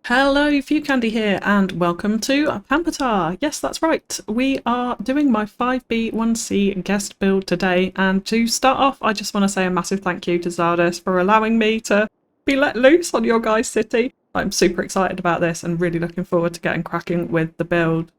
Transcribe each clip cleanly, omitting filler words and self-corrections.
Hello, FewCandy here, and welcome to Pampatar. Yes, that's right. We are doing my 5B1C guest build today, and to start off, I just want to say a massive thank you to Zardes for allowing me to be let loose on your guys' city. I'm super excited about this and really looking forward to getting cracking with the build.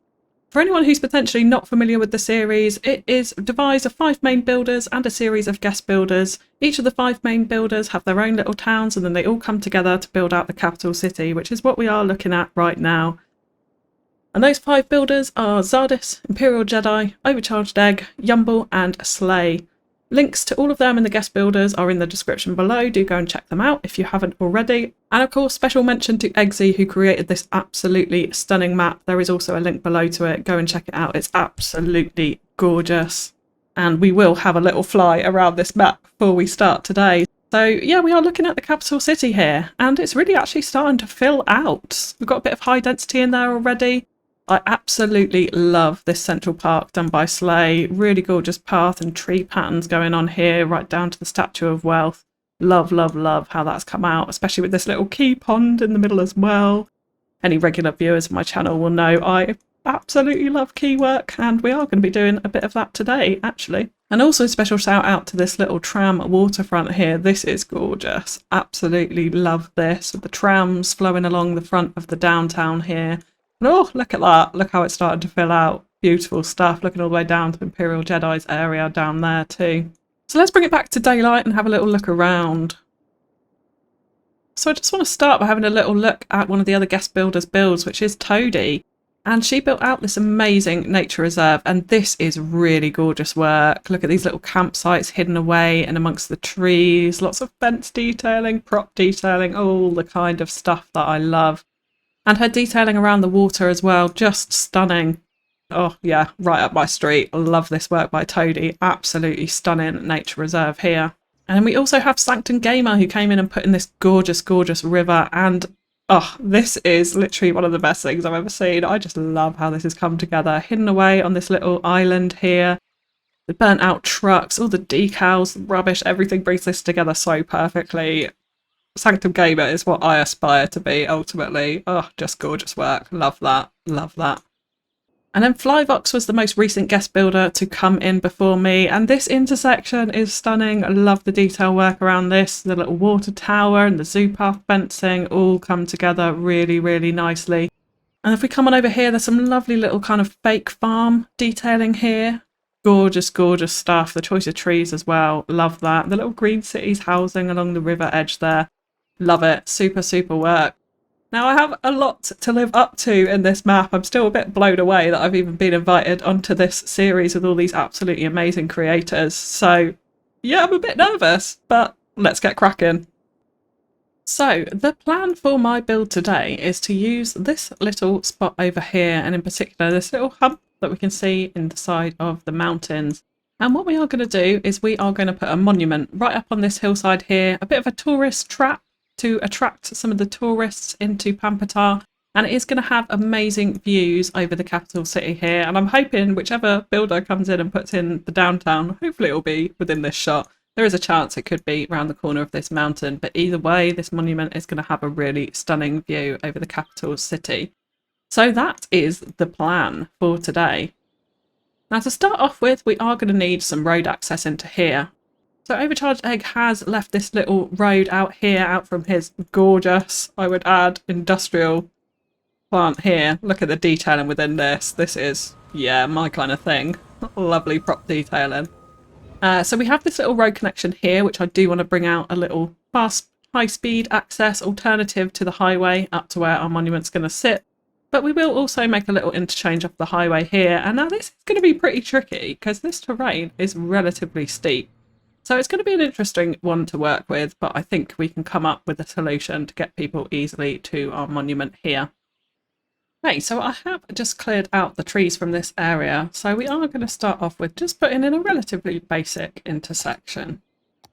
For anyone who's potentially not familiar with the series, it is devised of 5 main builders and a series of guest builders. Each of the 5 main builders have their own little towns, and then they all come together to build out the capital city, which is what we are looking at right now. And those 5 builders are Zardes, Imperial Jedi, Overcharged Egg, Yumble and Slay. Links to all of them and the guest builders are in the description below. Do go and check them out if you haven't already. And of course, special mention to Eggsy, who created this absolutely stunning map. There is also a link below to it. Go and check it out. It's absolutely gorgeous. And we will have a little fly around this map before we start today. So yeah, we are looking at the capital city here, and it's really actually starting to fill out. We've got a bit of high density in there already. I absolutely love this central park done by Slay. Really gorgeous path and tree patterns going on here, right down to the Statue of Wealth. Love, love, love how that's come out, especially with this little key pond in the middle as well. Any regular viewers of my channel will know I absolutely love key work, and we are going to be doing a bit of that today, actually. And also a special shout out to this little tram waterfront here. This is gorgeous. Absolutely love this, with the trams flowing along the front of the downtown here. Oh, look at that. Look how it's starting to fill out. Beautiful stuff. Looking all the way down to Imperial Jedi's area down there too. So let's bring it back to daylight and have a little look around. So I just want to start by having a little look at one of the other guest builders' builds, which is Toadie. And she built out this amazing nature reserve, and this is really gorgeous work. Look at these little campsites hidden away and amongst the trees. Lots of fence detailing, prop detailing, all the kind of stuff that I love. And her detailing around the water as well, just stunning. Oh yeah, right up my street. I love this work by Toadie. Absolutely stunning nature reserve here. And we also have Sanctum Gamer, who came in and put in this gorgeous, gorgeous river. And oh, this is literally one of the best things I've ever seen. I just love how this has come together. Hidden away on this little island here. The burnt out trucks, all the decals, the rubbish, everything brings this together so perfectly. Sanctum Gamer is what I aspire to be ultimately. Oh, just gorgeous work. Love that. Love that. And then Flyvox was the most recent guest builder to come in before me, and this intersection is stunning. I love the detail work around this. The little water tower and the zoo path fencing all come together really, really nicely. And if we come on over here, there's some lovely little kind of fake farm detailing here. Gorgeous, gorgeous stuff. The choice of trees as well. Love that. The little green cities housing along the river edge there. Love it. Super, super work. Now, I have a lot to live up to in this map. I'm still a bit blown away that I've even been invited onto this series with all these absolutely amazing creators. So, yeah, I'm a bit nervous, but let's get cracking. So, the plan for my build today is to use this little spot over here, and in particular this little hump that we can see in the side of the mountains. And what we are going to do is we are going to put a monument right up on this hillside here, a bit of a tourist trap to attract some of the tourists into Pampatar, and it is going to have amazing views over the capital city here. And I'm hoping whichever builder comes in and puts in the downtown, hopefully it will be within this shot. There is a chance it could be around the corner of this mountain, but either way, this monument is going to have a really stunning view over the capital city. So that is the plan for today. Now, to start off with, we are going to need some road access into here. So Overcharged Egg has left this little road out here, out from his gorgeous, I would add, industrial plant here. Look at the detailing within this. This is, yeah, my kind of thing. Lovely prop detailing. So we have this little road connection here, which I do want to bring out a little fast, high-speed access alternative to the highway up to where our monument's going to sit. But we will also make a little interchange off the highway here. And now this is going to be pretty tricky because this terrain is relatively steep. So it's going to be an interesting one to work with, but I think we can come up with a solution to get people easily to our monument here. Okay, so I have just cleared out the trees from this area, so we are going to start off with just putting in a relatively basic intersection.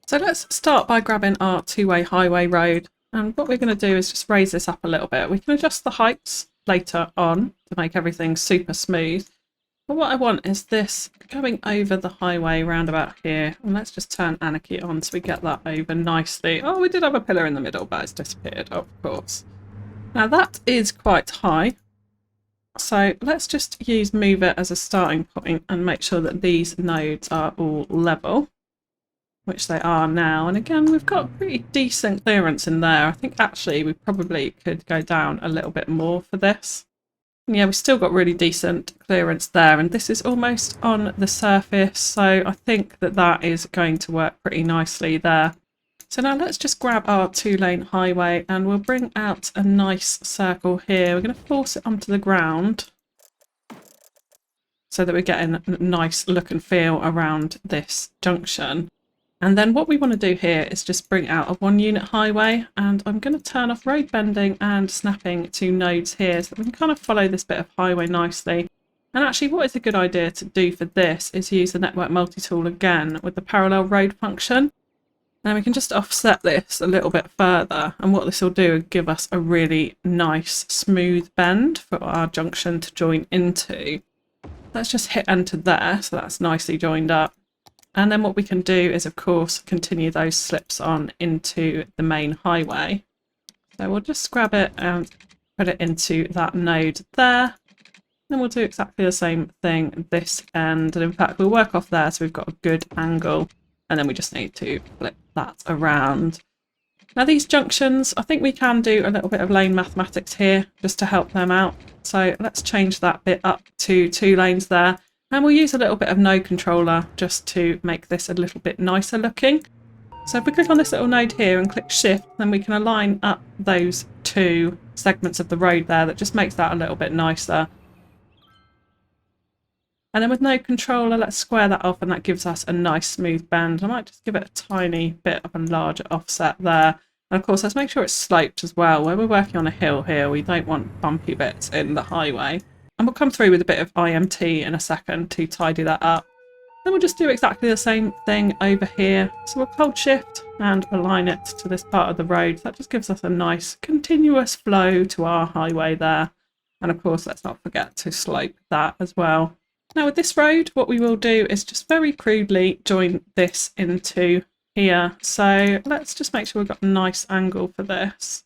So let's start by grabbing our two-way highway road, and what we're going to do is just raise this up a little bit. We can adjust the heights later on to make everything super smooth. But what I want is this going over the highway roundabout here. And let's just turn Anarchy on so we get that over nicely. Oh, we did have a pillar in the middle, but it's disappeared, of course. Now that is quite high. So let's just use move it as a starting point and make sure that these nodes are all level, which they are now. And again, we've got pretty decent clearance in there. I think actually we probably could go down a little bit more for this. And yeah, we've still got really decent clearance there, and this is almost on the surface, so I think that that is going to work pretty nicely there. So now let's just grab our 2-lane highway and we'll bring out a nice circle here. We're going to force it onto the ground so that we're getting a nice look and feel around this junction. And then what we want to do here is just bring out a 1-unit highway, and I'm going to turn off road bending and snapping to nodes here so that we can kind of follow this bit of highway nicely. And actually what is a good idea to do for this is use the network multi-tool again with the parallel road function. And we can just offset this a little bit further, and what this will do is give us a really nice smooth bend for our junction to join into. Let's just hit enter there, so that's nicely joined up. And then what we can do is, of course, continue those slips on into the main highway. So we'll just grab it and put it into that node there. Then we'll do exactly the same thing this end. And in fact, we'll work off there so we've got a good angle. And then we just need to flip that around. Now these junctions, I think we can do a little bit of lane mathematics here just to help them out. So let's change that bit up to 2 lanes there. And we'll use a little bit of node controller just to make this a little bit nicer looking. So if we click on this little node here and click shift, then we can align up those 2 segments of the road there. That just makes that a little bit nicer. And then with node controller, let's square that off, and that gives us a nice smooth bend. I might just give it a tiny bit of a larger offset there. And of course, let's make sure it's sloped as well. Where we're working on a hill here, we don't want bumpy bits in the highway. And we'll come through with a bit of IMT in a second to tidy that up. Then we'll just do exactly the same thing over here. So we'll hold shift and align it to this part of the road. That just gives us a nice continuous flow to our highway there. And of course, let's not forget to slope that as well. Now with this road, what we will do is just very crudely join this into here. So let's just make sure we've got a nice angle for this.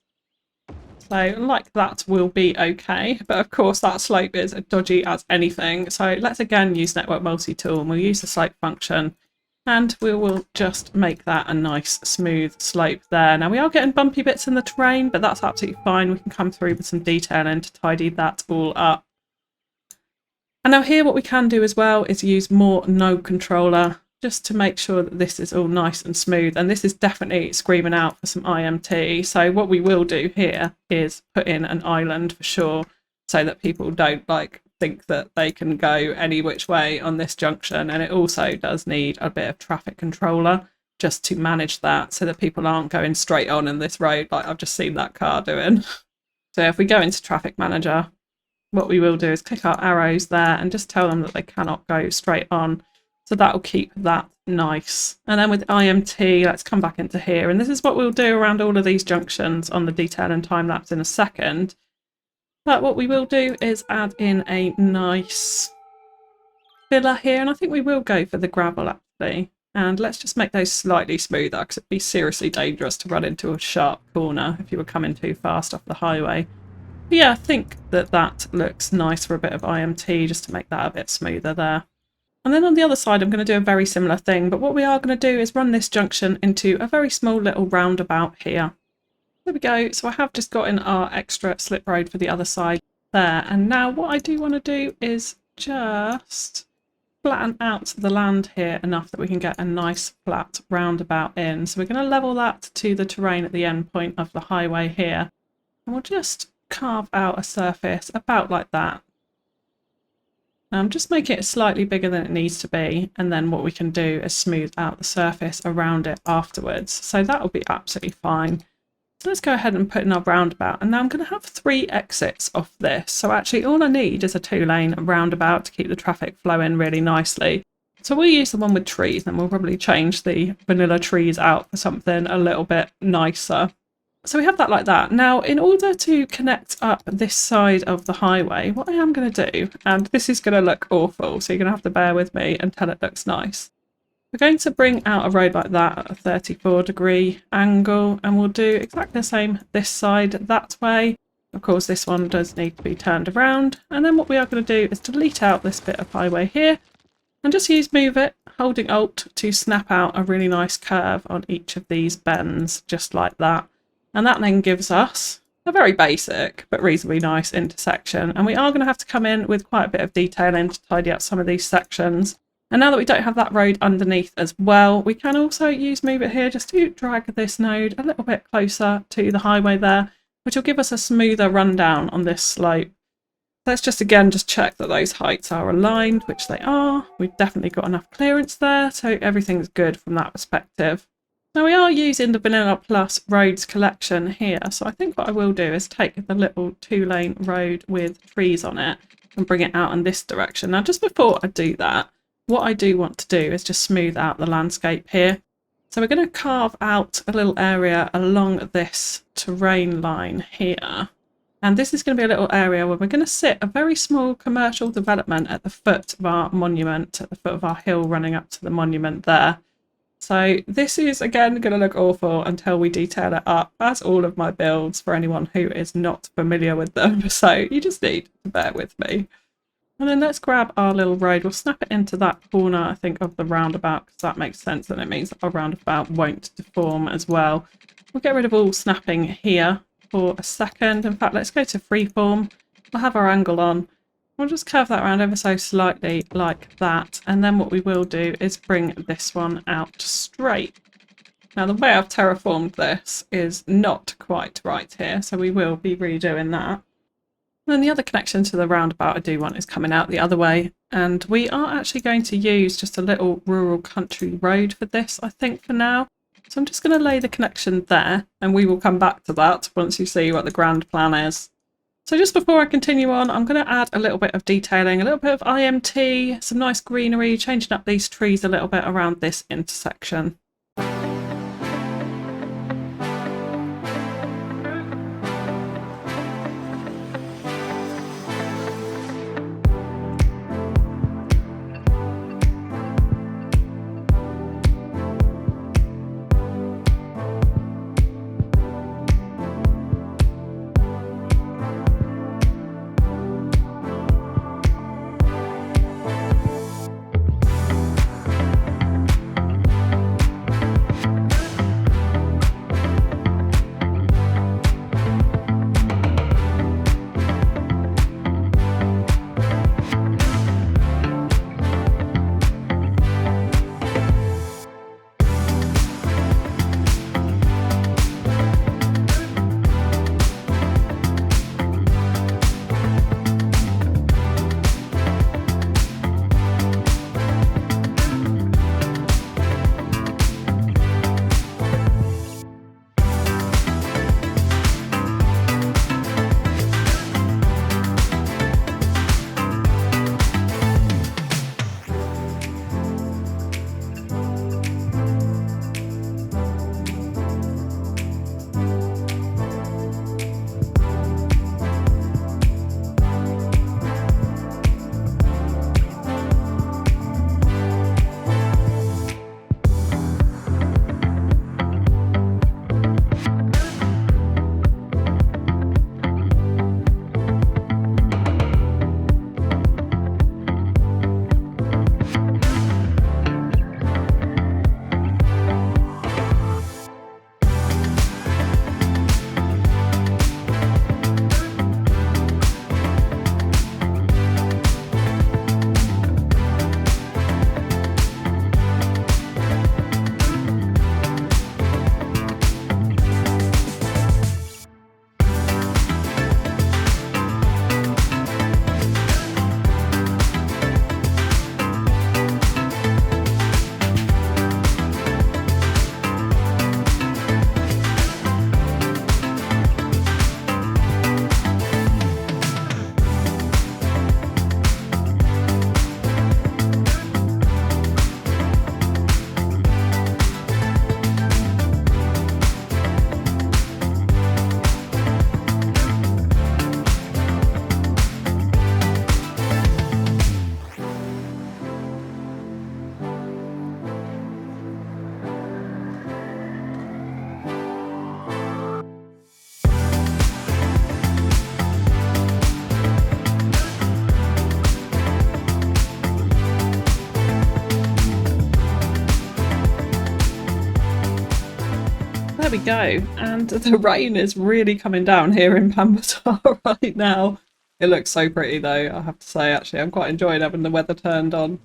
So like that will be okay, but of course that slope is as dodgy as anything. So let's again use network multi-tool, and we'll use the slope function, and we will just make that a nice smooth slope there. Now we are getting bumpy bits in the terrain, but that's absolutely fine. We can come through with some detailing to tidy that all up. And now here what we can do as well is use more node controller just to make sure that this is all nice and smooth. And this is definitely screaming out for some IMT. So what we will do here is put in an island for sure, so that people don't think that they can go any which way on this junction. And it also does need a bit of traffic controller just to manage that, so that people aren't going straight on in this road like I've just seen that car doing. So if we go into traffic manager, what we will do is click our arrows there and just tell them that they cannot go straight on. So that will keep that nice. And then with IMT, let's come back into here. And this is what we'll do around all of these junctions on the detail and time lapse in a second. But what we will do is add in a nice filler here. And I think we will go for the gravel actually. And let's just make those slightly smoother, because it'd be seriously dangerous to run into a sharp corner if you were coming too fast off the highway. But yeah, I think that that looks nice for a bit of IMT, just to make that a bit smoother there. And then on the other side, I'm going to do a very similar thing, but what we are going to do is run this junction into a very small little roundabout here. There we go. So I have just got in our extra slip road for the other side there. And now what I do want to do is just flatten out the land here enough that we can get a nice flat roundabout in. So we're going to level that to the terrain at the end point of the highway here. And we'll just carve out a surface about like that. Just make it slightly bigger than it needs to be, and then what we can do is smooth out the surface around it afterwards. So that will be absolutely fine. So let's go ahead and put in our roundabout, and now I'm going to have 3 exits off this. So actually all I need is a 2-lane roundabout to keep the traffic flowing really nicely. So we'll use the one with trees, and we'll probably change the vanilla trees out for something a little bit nicer. So we have that like that. Now, in order to connect up this side of the highway, what I am going to do, and this is going to look awful, so you're going to have to bear with me until it looks nice. We're going to bring out a road like that at a 34-degree angle, and we'll do exactly the same this side that way. Of course, this one does need to be turned around. And then what we are going to do is delete out this bit of highway here and just use Move It, holding Alt to snap out a really nice curve on each of these bends, just like that. And that then gives us a very basic but reasonably nice intersection. And we are going to have to come in with quite a bit of detailing to tidy up some of these sections. And now that we don't have that road underneath as well, we can also use Move It here just to drag this node a little bit closer to the highway there, which will give us a smoother rundown on this slope. Let's just again just check that those heights are aligned, which they are. We've definitely got enough clearance there, so everything's good from that perspective. Now we are using the Vanilla Plus roads collection here, so I think what I will do is take the little 2-lane road with trees on it and bring it out in this direction. Now just before I do that, what I do want to do is just smooth out the landscape here. So we're going to carve out a little area along this terrain line here. And this is going to be a little area where we're going to sit a very small commercial development at the foot of our monument, at the foot of our hill running up to the monument there. So this is again going to look awful until we detail it up, as all of my builds for anyone who is not familiar with them. So you just need to bear with me. And then let's grab our little road. We'll snap it into that corner, I think, of the roundabout, because that makes sense, and it means that our roundabout won't deform as well. We'll get rid of all snapping here for a second. In fact, let's go to freeform. We'll have our angle on. We'll just curve that around ever so slightly like that. And then what we will do is bring this one out straight. Now, the way I've terraformed this is not quite right here, so we will be redoing that. And then the other connection to the roundabout I do want is coming out the other way. And we are actually going to use just a little rural country road for this, I think, for now. So I'm just going to lay the connection there, and we will come back to that once you see what the grand plan is. So just before I continue on, I'm going to add a little bit of detailing, a little bit of IMT, some nice greenery, changing up these trees a little bit around this intersection. There we go, and the rain is really coming down here in Pampatar right now. It looks so pretty though, I have to say. Actually, I'm quite enjoying having the weather turned on.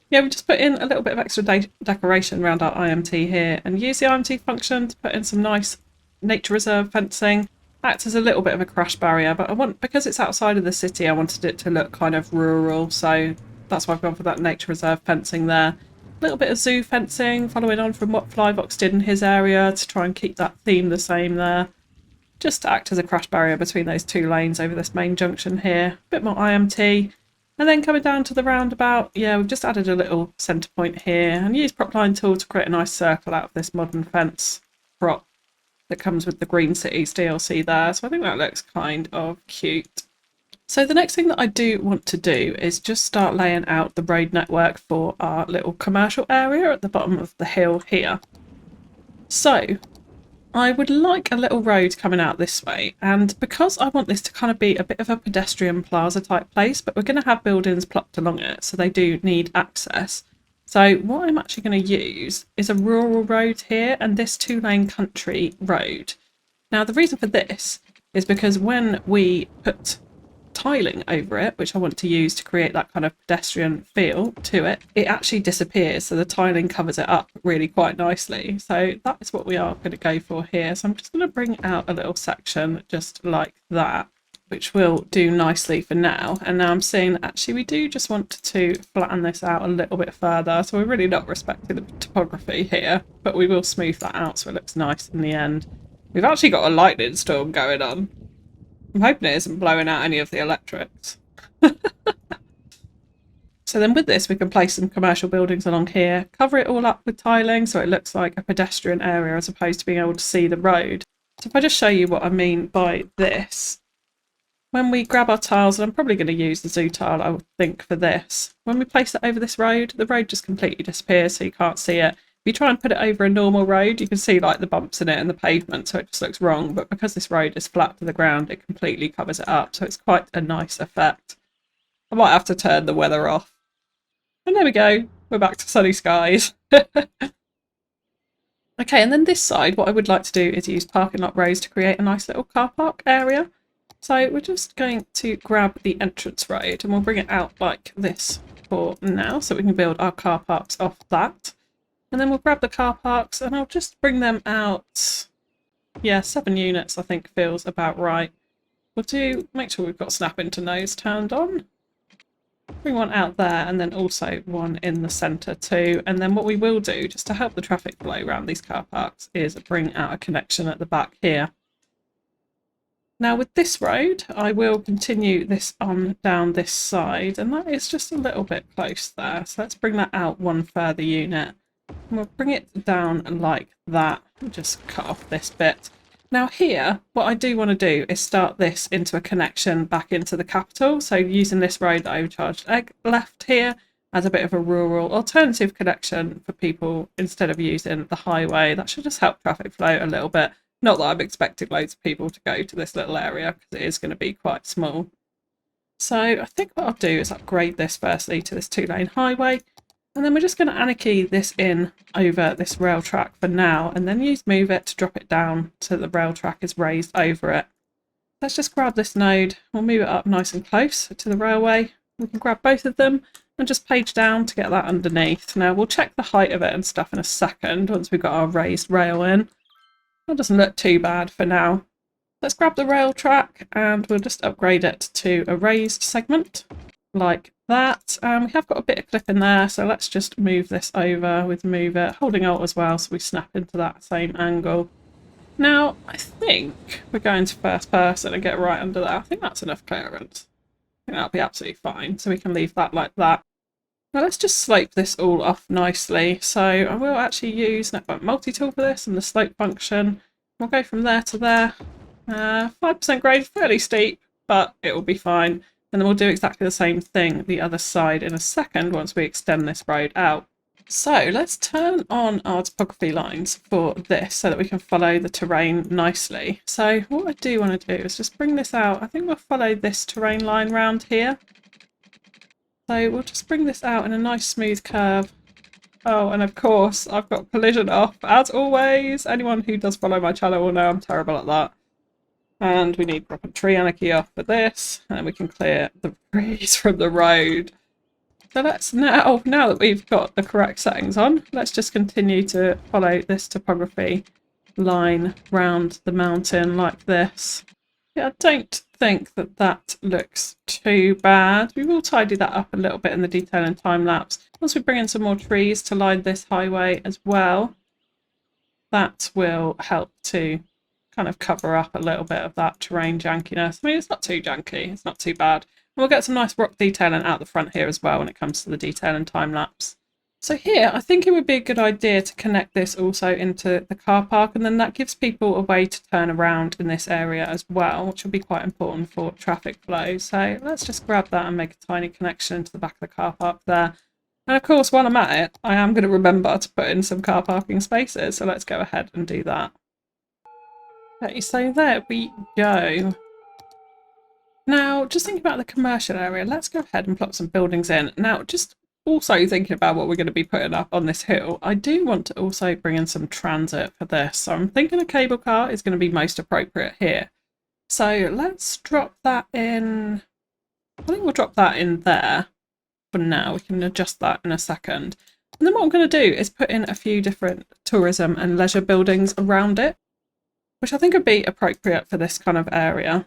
Yeah, we just put in a little bit of extra decoration around our IMT here and use the IMT function to put in some nice nature reserve fencing. Acts as a little bit of a crash barrier, but because it's outside of the city, I wanted it to look kind of rural, so that's why I've gone for that nature reserve fencing there. A little bit of zoo fencing, following on from what Flyvox did in his area to try and keep that theme the same there. Just to act as a crash barrier between those two lanes over this main junction here. A bit more IMT. And then coming down to the roundabout, yeah, we've just added a little centre point here and used prop line tool to create a nice circle out of this modern fence prop that comes with the Green Cities DLC there. So I think that looks kind of cute. So the next thing that I do want to do is just start laying out the road network for our little commercial area at the bottom of the hill here. So I would like a little road coming out this way, and because I want this to kind of be a bit of a pedestrian plaza type place, but we're going to have buildings plopped along it, so they do need access. So what I'm actually going to use is a rural road here and this 2-lane country road. Now the reason for this is because when we put tiling over it, which I want to use to create that kind of pedestrian feel to it, it actually disappears, so the tiling covers it up really quite nicely. So that is what we are going to go for here. So I'm just going to bring out a little section just like that, which will do nicely for now. And now I'm seeing that actually we do just want to flatten this out a little bit further, so we're really not respecting the topography here, but we will smooth that out so it looks nice in the end. We've actually got a lightning storm going on. I'm hoping it isn't blowing out any of the electrics. So then with this we can place some commercial buildings along here, cover it all up with tiling so it looks like a pedestrian area as opposed to being able to see the road. So if I just show you what I mean by this, when we grab our tiles, and I'm probably going to use the zoo tile I would think for this, when we place it over this road, the road just completely disappears so you can't see it. If you try and put it over a normal road, you can see like the bumps in it and the pavement, so it just looks wrong. But because this road is flat to the ground, it completely covers it up, so it's quite a nice effect. I might have to turn the weather off. And there we go, we're back to sunny skies. Okay, and then this side, what I would like to do is use parking lot rows to create a nice little car park area. So we're just going to grab the entrance road and we'll bring it out like this for now, so we can build our car parks off that. And then we'll grab the car parks and I'll just bring them out. Yeah, 7 units I think feels about right. We'll make sure we've got snap into nose turned on. Bring one out there and then also one in the centre too. And then what we will do, just to help the traffic flow around these car parks, is bring out a connection at the back here. Now with this road, I will continue this on down this side, and that is just a little bit close there. So let's bring that out one further unit. And we'll bring it down like that. We'll just cut off this bit. Now here, what I do want to do is start this into a connection back into the capital. So using this road that I overcharged left here as a bit of a rural alternative connection for people instead of using the highway. That should just help traffic flow a little bit. Not that I'm expecting loads of people to go to this little area because it is going to be quite small. So I think what I'll do is upgrade this firstly to this 2-lane highway. And then we're just going to anarchy this in over this rail track for now, and then use move it to drop it down so the rail track is raised over it. Let's just grab this node, we'll move it up nice and close to the railway. We can grab both of them and just page down to get that underneath. Now we'll check the height of it and stuff in a second once we've got our raised rail in. That doesn't look too bad for now. Let's grab the rail track and we'll just upgrade it to a raised segment like that. We have got a bit of clip in there, so let's just move this over with move it, holding Alt as well so we snap into that same angle. Now I think we're going to first person and get right under there. I think that's enough clearance. I think that'll be absolutely fine, so we can leave that like that. Now let's just slope this all off nicely. So I will actually use Network Multi-Tool for this and the slope function. We'll go from there to there. 5% grade, fairly steep, but it will be fine. And then we'll do exactly the same thing the other side in a second once we extend this road out. So let's turn on our topography lines for this so that we can follow the terrain nicely. So what I do want to do is just bring this out. I think we'll follow this terrain line round here. So we'll just bring this out in a nice smooth curve Oh, and of course, I've got collision off, as always. Anyone who does follow my channel will know I'm terrible at that. And we need proper tree anarchy off for this, and we can clear the trees from the road. So let's now that we've got the correct settings on, let's just continue to follow this topography line round the mountain like this. Yeah, I don't think that that looks too bad. We will tidy that up a little bit in the detail and time lapse. Once we bring in some more trees to line this highway as well, that will help to kind of cover up a little bit of that terrain jankiness. I mean, it's not too janky, it's not too bad. And we'll get some nice rock detailing out the front here as well when it comes to the detail and time lapse. So here, I think it would be a good idea to connect this also into the car park, and then that gives people a way to turn around in this area as well, which will be quite important for traffic flow. So let's just grab that and make a tiny connection into the back of the car park there. And of course, while I'm at it, I am going to remember to put in some car parking spaces. So let's go ahead and do that. Okay, so there we go. Now, just thinking about the commercial area, let's go ahead and plop some buildings in. Now, just also thinking about what we're going to be putting up on this hill, I do want to also bring in some transit for this. So I'm thinking a cable car is going to be most appropriate here. So let's drop that in. I think we'll drop that in there for now. We can adjust that in a second. And then what I'm going to do is put in a few different tourism and leisure buildings around it, which I think would be appropriate for this kind of area.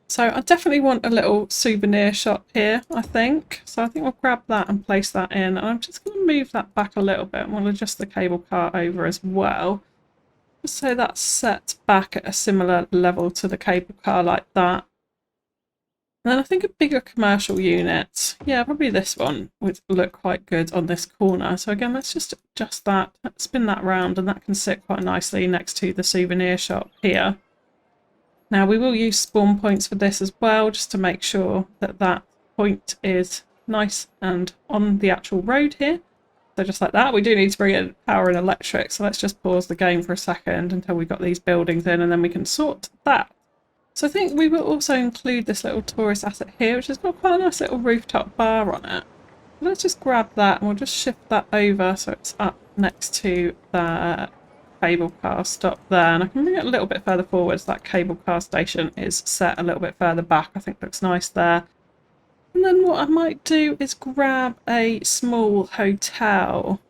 So I definitely want a little souvenir shop here, I think. So I think we'll grab that and place that in. And I'm just going to move that back a little bit and we'll adjust the cable car over as well. Just so that's set back at a similar level to the cable car like that. And then I think a bigger commercial unit. Yeah, probably this one would look quite good on this corner. So again, let's just adjust that, spin that round, and that can sit quite nicely next to the souvenir shop here. Now we will use spawn points for this as well, just to make sure that that point is nice and on the actual road here. So just like that, we do need to bring in power and electric. So let's just pause the game for a second until we've got these buildings in, and then we can sort that. So I think we will also include this little tourist asset here, which has got quite a nice little rooftop bar on it. Let's just grab that and we'll just shift that over so it's up next to the cable car stop there, and I can bring it a little bit further forward so that cable car station is set a little bit further back. I think looks nice there. And then what I might do is grab a small hotel.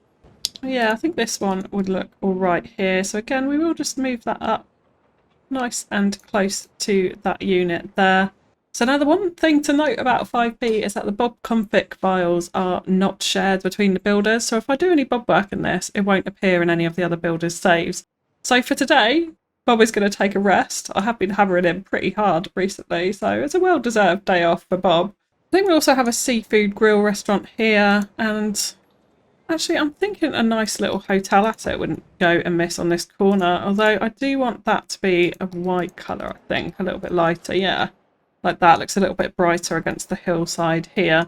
Yeah, I think this one would look all right here. So again, we will just move that up nice and close to that unit there. So now the one thing to note about 5B is that the Bob config files are not shared between the builders. So if I do any Bob work in this, it won't appear in any of the other builders' saves. So for today, Bob is going to take a rest. I have been hammering him pretty hard recently, so it's a well-deserved day off for Bob. I think we also have a seafood grill restaurant here, and actually I'm thinking a nice little hotel asset wouldn't go amiss on this corner, although I do want that to be a white colour, I think, a little bit lighter, yeah. Like that, looks a little bit brighter against the hillside here.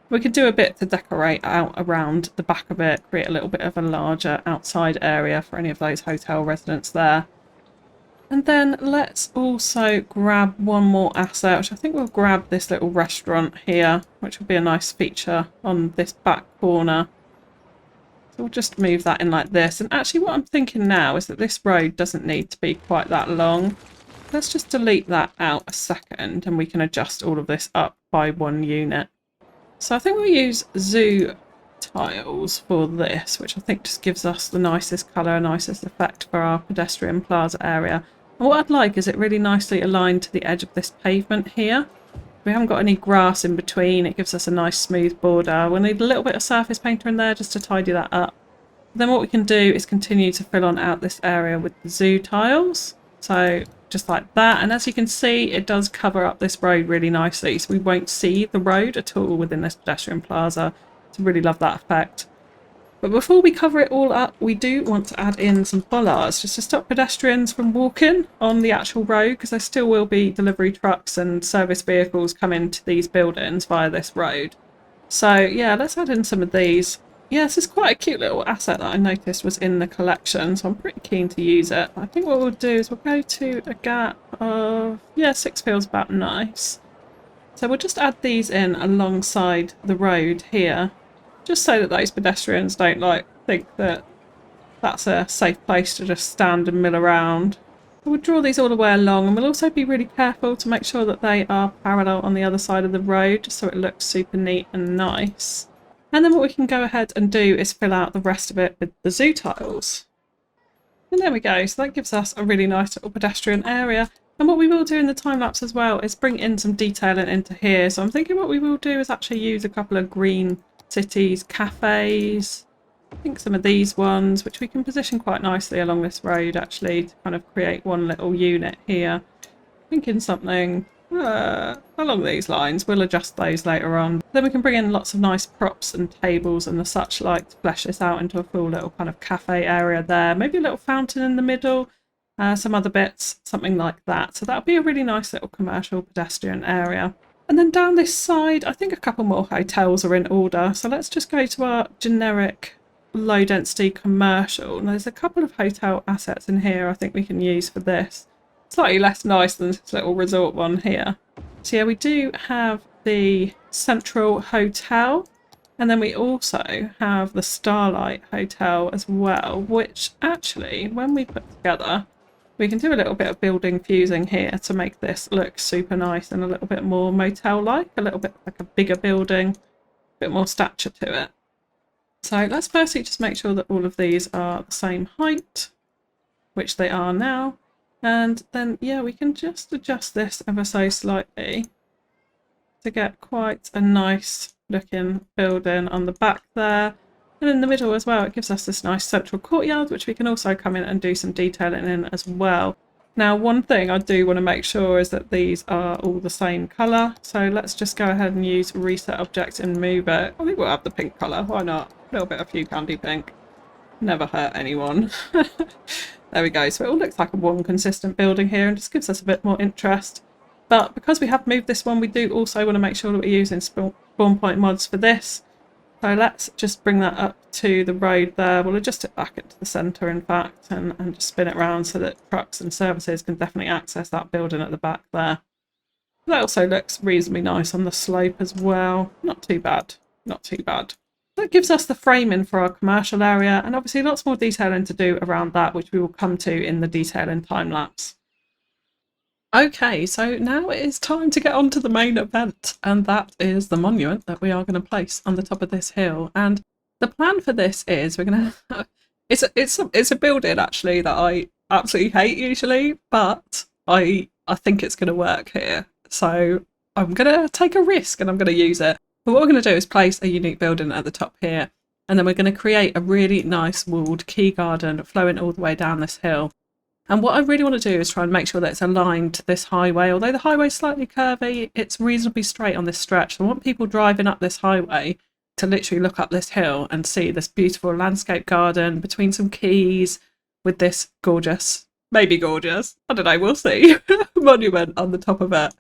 We could do a bit to decorate out around the back of it, create a little bit of a larger outside area for any of those hotel residents there. And then let's also grab one more asset, which I think we'll grab this little restaurant here, which will be a nice feature on this back corner. So we'll just move that in like this. And actually what I'm thinking now is that this road doesn't need to be quite that long. Let's just delete that out a second and we can adjust all of this up by one unit. So I think we'll use zoo tiles for this, which I think just gives us the nicest colour, nicest effect for our pedestrian plaza area. And what I'd like is it really nicely aligned to the edge of this pavement here. We haven't got any grass in between. It gives us a nice smooth border. We'll need a little bit of surface painter in there just to tidy that up. Then what we can do is continue to fill on out this area with the zoo tiles. So just like that, and as you can see, it does cover up this road really nicely, so we won't see the road at all within this pedestrian plaza. So really love that effect. But before we cover it all up, we do want to add in some bollards just to stop pedestrians from walking on the actual road, because there still will be delivery trucks and service vehicles coming to these buildings via this road. So yeah, let's add in some of these. Yeah, this is quite a cute little asset that I noticed was in the collection, so I'm pretty keen to use it. I think what we'll do is we'll go to a gap of, yeah, 6 feels about nice. So we'll just add these in alongside the road here, just so that those pedestrians don't like think that that's a safe place to just stand and mill around. We'll draw these all the way along, and we'll also be really careful to make sure that they are parallel on the other side of the road, just so it looks super neat and nice. And then what we can go ahead and do is fill out the rest of it with the zoo tiles. And there we go, so that gives us a really nice little pedestrian area. And what we will do in the time lapse as well is bring in some detailing into here. So I'm thinking what we will do is actually use a couple of green cities, cafes, I think some of these ones, which we can position quite nicely along this road actually, to kind of create one little unit here. Thinking something along these lines. We'll adjust those later on. Then we can bring in lots of nice props and tables and the such like to flesh this out into a full little kind of cafe area there. Maybe a little fountain in the middle, some other bits, something like that. So that'll be a really nice little commercial pedestrian area. And then down this side, I think a couple more hotels are in order. So let's just go to our generic low density commercial. And there's a couple of hotel assets in here I think we can use for this. Slightly less nice than this little resort one here. So yeah, we do have the Central Hotel, and then we also have the Starlight Hotel as well, which actually, when we put together, we can do a little bit of building fusing here to make this look super nice and a little bit more motel-like, a little bit like a bigger building, a bit more stature to it. So let's firstly just make sure that all of these are the same height, which they are now. And then, yeah, we can just adjust this ever so slightly to get quite a nice looking building on the back there. And in the middle as well, it gives us this nice central courtyard, which we can also come in and do some detailing in as well. Now, one thing I do want to make sure is that these are all the same colour. So let's just go ahead and use reset object and move it. I think we'll have the pink colour. Why not? A little bit of FewCandy pink. Never hurt anyone. There we go. So it all looks like a one consistent building here and just gives us a bit more interest. But because we have moved this one, we do also want to make sure that we're using spawn point mods for this. So let's just bring that up to the road there. We'll adjust it back into the centre, in fact, and just spin it around so that trucks and services can definitely access that building at the back there. That also looks reasonably nice on the slope as well. Not too bad. Not too bad. That gives us the framing for our commercial area, and obviously lots more detailing to do around that, which we will come to in the detailing time lapse. Okay, so now it is time to get on to the main event, and that is the monument that we are going to place on the top of this hill. And the plan for this is we're going to it's a building actually that I absolutely hate usually, but I think it's going to work here. So I'm going to take a risk and I'm going to use it. But what we're going to do is place a unique building at the top here, and then we're going to create a really nice walled quay garden flowing all the way down this hill. And what I really want to do is try and make sure that it's aligned to this highway. Although the highway is slightly curvy, it's reasonably straight on this stretch. So I want people driving up this highway to literally look up this hill and see this beautiful landscape garden between some quays with this gorgeous, maybe gorgeous, I don't know, we'll see, monument on the top of it.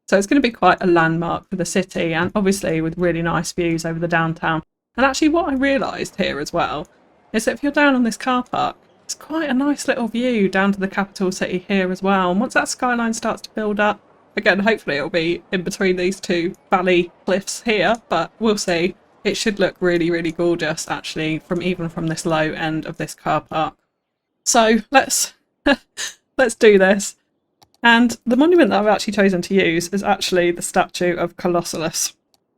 So it's going to be quite a landmark for the city, and obviously with really nice views over the downtown. And actually what I realised here as well is that if you're down on this car park, it's quite a nice little view down to the capital city here as well. And once that skyline starts to build up, again, hopefully it'll be in between these two valley cliffs here, but we'll see. It should look really, really gorgeous actually, even from this low end of this car park. So let's do this. And the monument that I've actually chosen to use is actually the statue of Colossalus.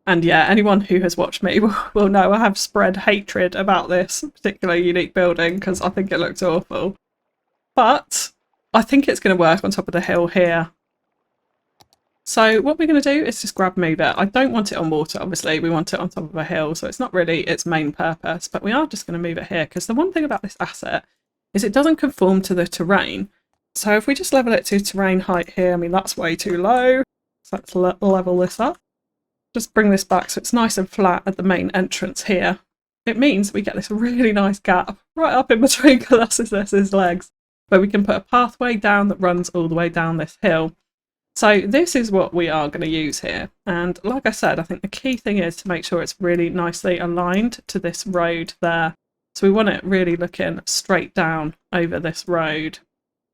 And yeah, anyone who has watched me will know I have spread hatred about this particular unique building because I think it looks awful. But I think it's going to work on top of the hill here. So what we're going to do is just grab move it. I don't want it on water, obviously. We want it on top of a hill, so it's not really its main purpose. But we are just going to move it here because the one thing about this asset is it doesn't conform to the terrain. So if we just level it to terrain height here, I mean, that's way too low. So let's level this up. Just bring this back so it's nice and flat at the main entrance here. It means we get this really nice gap right up in between Colossus's legs, where we can put a pathway down that runs all the way down this hill. So this is what we are going to use here. And like I said, I think the key thing is to make sure it's really nicely aligned to this road there. So we want it really looking straight down over this road.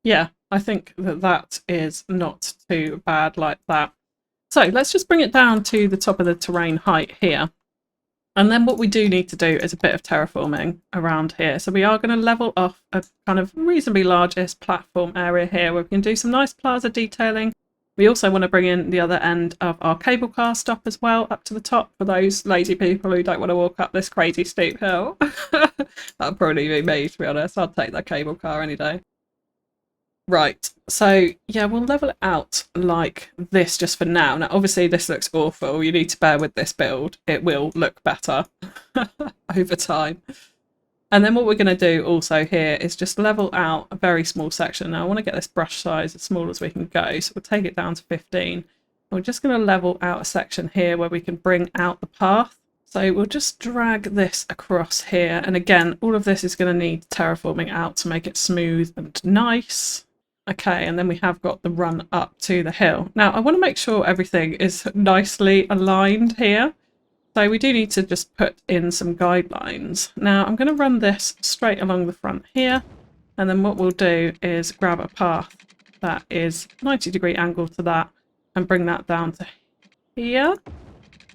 Yeah, I think that is not too bad like that. So let's just bring it down to the top of the terrain height here. And then what we do need to do is a bit of terraforming around here. So we are going to level off a kind of reasonably largest platform area here where we can do some nice plaza detailing. We also want to bring in the other end of our cable car stop as well, up to the top for those lazy people who don't want to walk up this crazy steep hill. That'll probably be me, to be honest. I'll take that cable car any day. Right, so yeah, we'll level it out like this just for now. Now, obviously this looks awful. You need to bear with this build. It will look better over time. And then what we're going to do also here is just level out a very small section. Now I want to get this brush size as small as we can go, so we'll take it down to 15. We're just going to level out a section here where we can bring out the path. So we'll just drag this across here. And again, all of this is going to need terraforming out to make it smooth and nice. Okay, and then we have got the run up to the hill. Now I want to make sure everything is nicely aligned here. So we do need to just put in some guidelines. Now I'm going to run this straight along the front here. And then what we'll do is grab a path that is 90-degree angle to that and bring that down to here.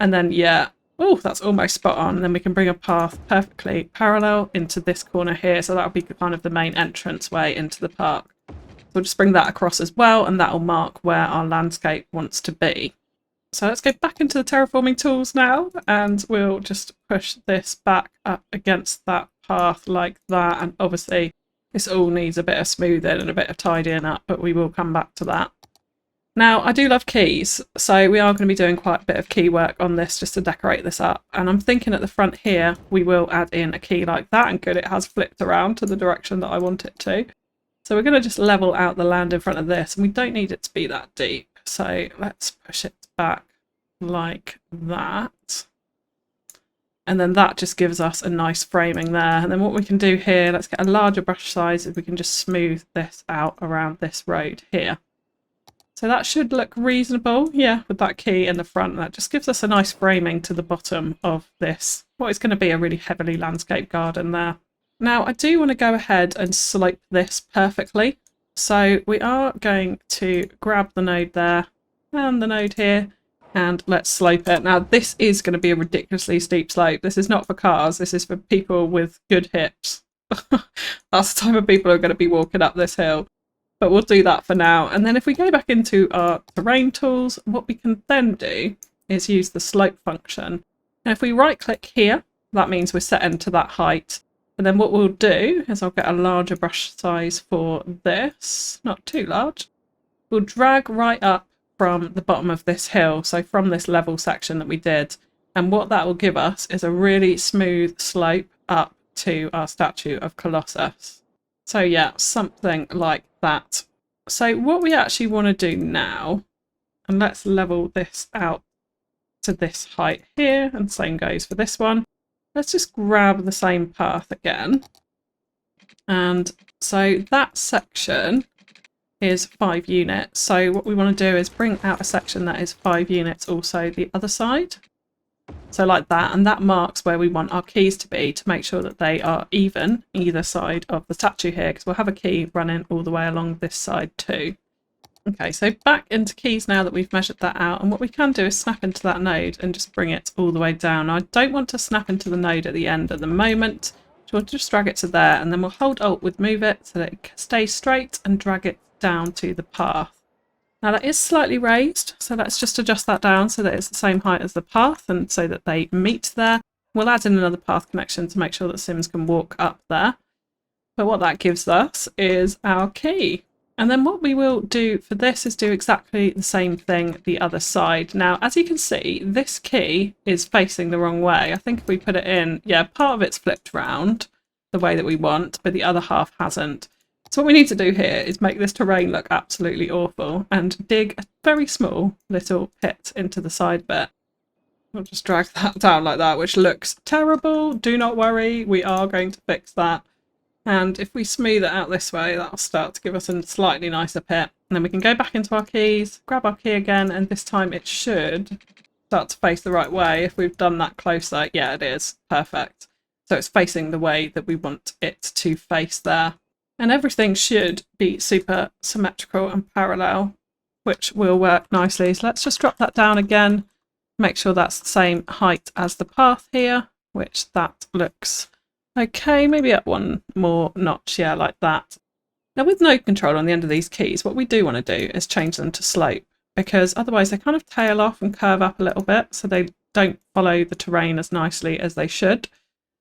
And then, yeah, oh, that's almost spot on. And then we can bring a path perfectly parallel into this corner here. So that'll be kind of the main entrance way into the park. We'll just bring that across as well, and that'll mark where our landscape wants to be. So let's go back into the terraforming tools now, and we'll just push this back up against that path like that. And obviously this all needs a bit of smoothing and a bit of tidying up, but we will come back to that. Now I do love keys, so we are going to be doing quite a bit of key work on this just to decorate this up. And I'm thinking at the front here we will add in a key like that, and good, it has flipped around to the direction that I want it to. So we're going to just level out the land in front of this, and we don't need it to be that deep. So let's push it back like that. And then that just gives us a nice framing there. And then what we can do here, let's get a larger brush size, if we can just smooth this out around this road here. So that should look reasonable, yeah, with that key in the front. That just gives us a nice framing to the bottom of this, what is going to be a really heavily landscaped garden there. Now I do want to go ahead and slope this perfectly. So we are going to grab the node there and the node here, and let's slope it. Now this is going to be a ridiculously steep slope. This is not for cars, this is for people with good hips. That's the type of people who are going to be walking up this hill. But we'll do that for now. And then if we go back into our terrain tools, what we can then do is use the slope function. And if we right click here, that means we're setting to that height. And then what we'll do is I'll get a larger brush size for this, not too large. We'll drag right up from the bottom of this hill, so from this level section that we did. And what that will give us is a really smooth slope up to our statue of Colossus. So yeah, something like that. So what we actually want to do now, and let's level this out to this height here, and same goes for this one. Let's just grab the same path again. And so that section is 5 units. So what we want to do is bring out a section that is 5 units also the other side. So like that, and that marks where we want our keys to be to make sure that they are even either side of the statue here, because we'll have a key running all the way along this side too. Okay, so back into keys now that we've measured that out, and what we can do is snap into that node and just bring it all the way down. Now, I don't want to snap into the node at the end at the moment, so we'll just drag it to there, and then we'll hold Alt with move it so that it stays straight and drag it down to the path. Now that is slightly raised, so let's just adjust that down so that it's the same height as the path and so that they meet there. We'll add in another path connection to make sure that Sims can walk up there. But what that gives us is our key. And then what we will do for this is do exactly the same thing the other side. Now, as you can see, this key is facing the wrong way. I think if we put it in, yeah, part of it's flipped round the way that we want, but the other half hasn't. So what we need to do here is make this terrain look absolutely awful and dig a very small little pit into the side bit. We'll just drag that down like that, which looks terrible. Do not worry, we are going to fix that. And if we smooth it out this way, that'll start to give us a slightly nicer pit. And then we can go back into our keys, grab our key again, and this time it should start to face the right way. If we've done that closer, yeah, it is. Perfect. So it's facing the way that we want it to face there. And everything should be super symmetrical and parallel, which will work nicely. So let's just drop that down again, make sure that's the same height as the path here. which that looks okay. Maybe up one more notch, yeah, like that. Now with node control on the end of these keys, what we do want to do is change them to slope, because otherwise they kind of tail off and curve up a little bit, so they don't follow the terrain as nicely as they should.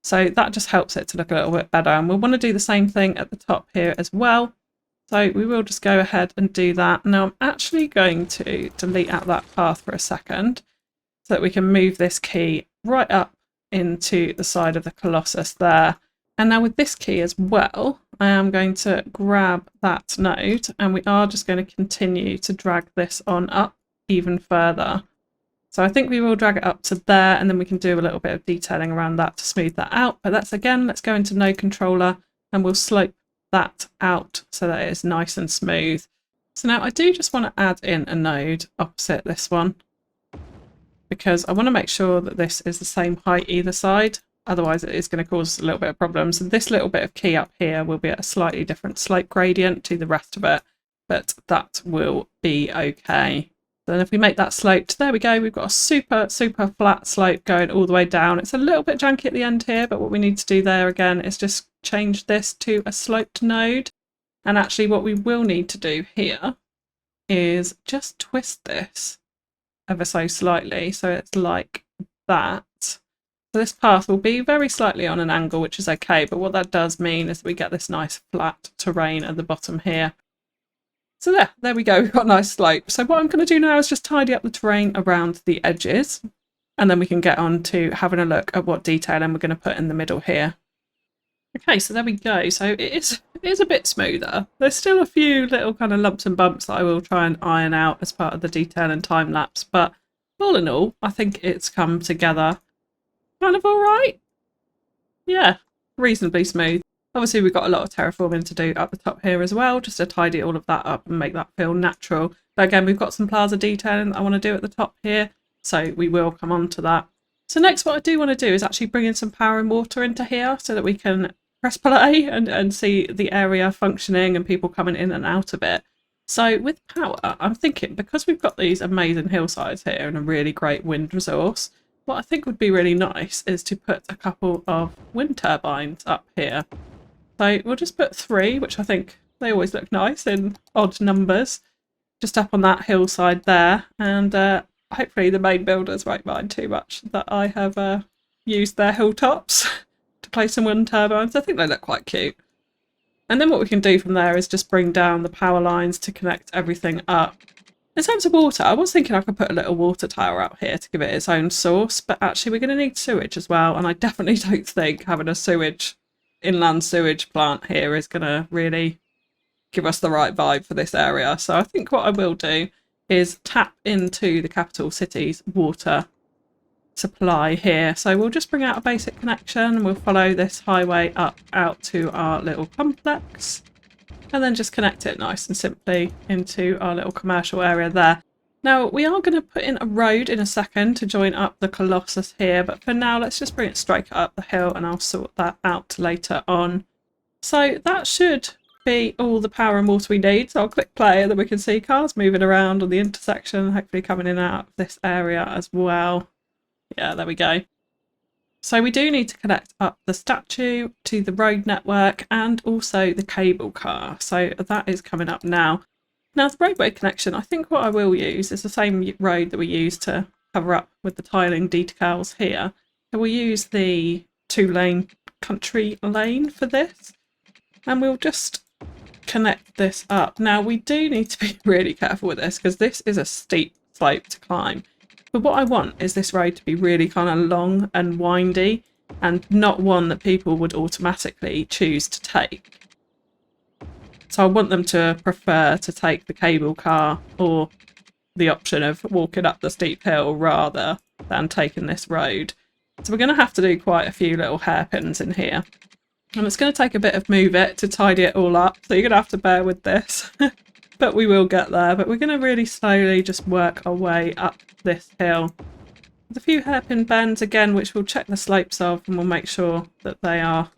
So that just helps it to look a little bit better, and we'll want to do the same thing at the top here as well. So we will just go ahead and do that. Now I'm actually going to delete out that path for a second so that we can move this key right up into the side of the Colossus there. And now with this key as well, I am going to grab that node, and we are just going to continue to drag this on up even further. So I think we will drag it up to there, and then we can do a little bit of detailing around that to smooth that out. But that's, again, let's go into node controller and we'll slope that out so that it is nice and smooth. So now I do just want to add in a node opposite this one, because I want to make sure that this is the same height either side. Otherwise it is going to cause a little bit of problems. And this little bit of key up here will be at a slightly different slope gradient to the rest of it, but that will be okay. Then if we make that sloped, there we go, we've got a super flat slope going all the way down. It's a little bit janky at the end here, but what we need to do there again is just change this to a sloped node. And actually what we will need to do here is just twist this ever so slightly so it's like that. So this path will be very slightly on an angle, which is okay, but what that does mean is that we get this nice flat terrain at the bottom here. So there we go, we've got a nice slope. So what I'm going to do now is just tidy up the terrain around the edges, and then we can get on to having a look at what detailing we're going to put in the middle here. Okay, so there we go. So it is a bit smoother. There's still a few little kind of lumps and bumps that I will try and iron out as part of the detail and time lapse, but all in all, I think it's come together kind of all right. Yeah, reasonably smooth. Obviously we've got a lot of terraforming to do up the top here as well, just to tidy all of that up and make that feel natural. But again, we've got some Plaza detailing that I want to do at the top here, so we will come on to that. So next what I do want to do is actually bring in some power and water into here so that we can press play and see the area functioning and people coming in and out of it. So with power, I'm thinking, because we've got these amazing hillsides here and a really great wind resource, what I think would be really nice is to put a couple of wind turbines up here. So we'll just put 3, which I think they always look nice in odd numbers, just up on that hillside there. And hopefully the main builders won't mind too much that I have used their hilltops to place some wind turbines. I think they look quite cute. And then what we can do from there is just bring down the power lines to connect everything up. In terms of water, I was thinking I could put a little water tower out here to give it its own source, but actually we're going to need sewage as well, and I definitely don't think having a inland sewage plant here is going to really give us the right vibe for this area. So I think what I will do is tap into the capital city's water supply here. So we'll just bring out a basic connection and we'll follow this highway up out to our little complex, and then just connect it nice and simply into our little commercial area there. Now we are going to put in a road in a second to join up the Colossus here, but for now let's just bring it straight up the hill and I'll sort that out later on. So that should be all the power and water we need. So I'll click play and then we can see cars moving around on the intersection, hopefully coming in and out of this area as well. Yeah, there we go. So we do need to connect up the statue to the road network and also the cable car. So that is coming up now. Now the roadway connection, I think what I will use is the same road that we use to cover up with the tiling decals here. So we'll use the 2-lane country lane for this, and we'll just connect this up. Now we do need to be really careful with this because this is a steep slope to climb. But what I want is this road to be really kind of long and windy and not one that people would automatically choose to take. So I want them to prefer to take the cable car or the option of walking up the steep hill rather than taking this road. So we're going to have to do quite a few little hairpins in here. And it's going to take a bit of move it to tidy it all up. So you're going to have to bear with this. But we will get there. But we're going to really slowly just work our way up this hill. With a few hairpin bends again, which we'll check the slopes of and we'll make sure that they are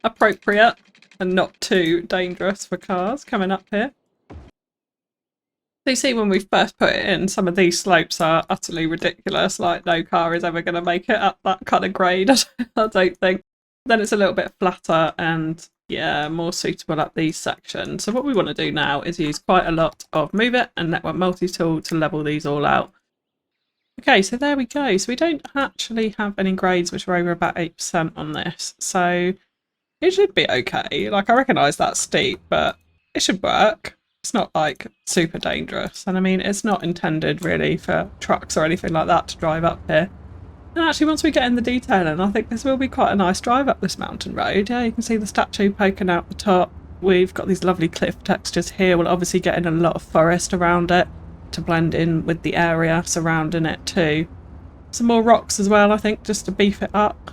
appropriate and not too dangerous for cars coming up here. So you see when we first put it in, some of these slopes are utterly ridiculous, like no car is ever going to make it up that kind of grade, I don't think. Then it's a little bit flatter and yeah, more suitable at these sections. So what we want to do now is use quite a lot of Move It and Network Multi-Tool to level these all out. Okay, so there we go. So we don't actually have any grades which are over about 8% on this. So it should be okay. Like, I recognise that's steep, but it should work. It's not like super dangerous. And I mean, it's not intended really for trucks or anything like that to drive up here. And actually, once we get in the detailing, I think this will be quite a nice drive up this mountain road. Yeah, you can see the statue poking out the top. We've got these lovely cliff textures here. We'll obviously get in a lot of forest around it to blend in with the area surrounding it too. Some more rocks as well, I think, just to beef it up.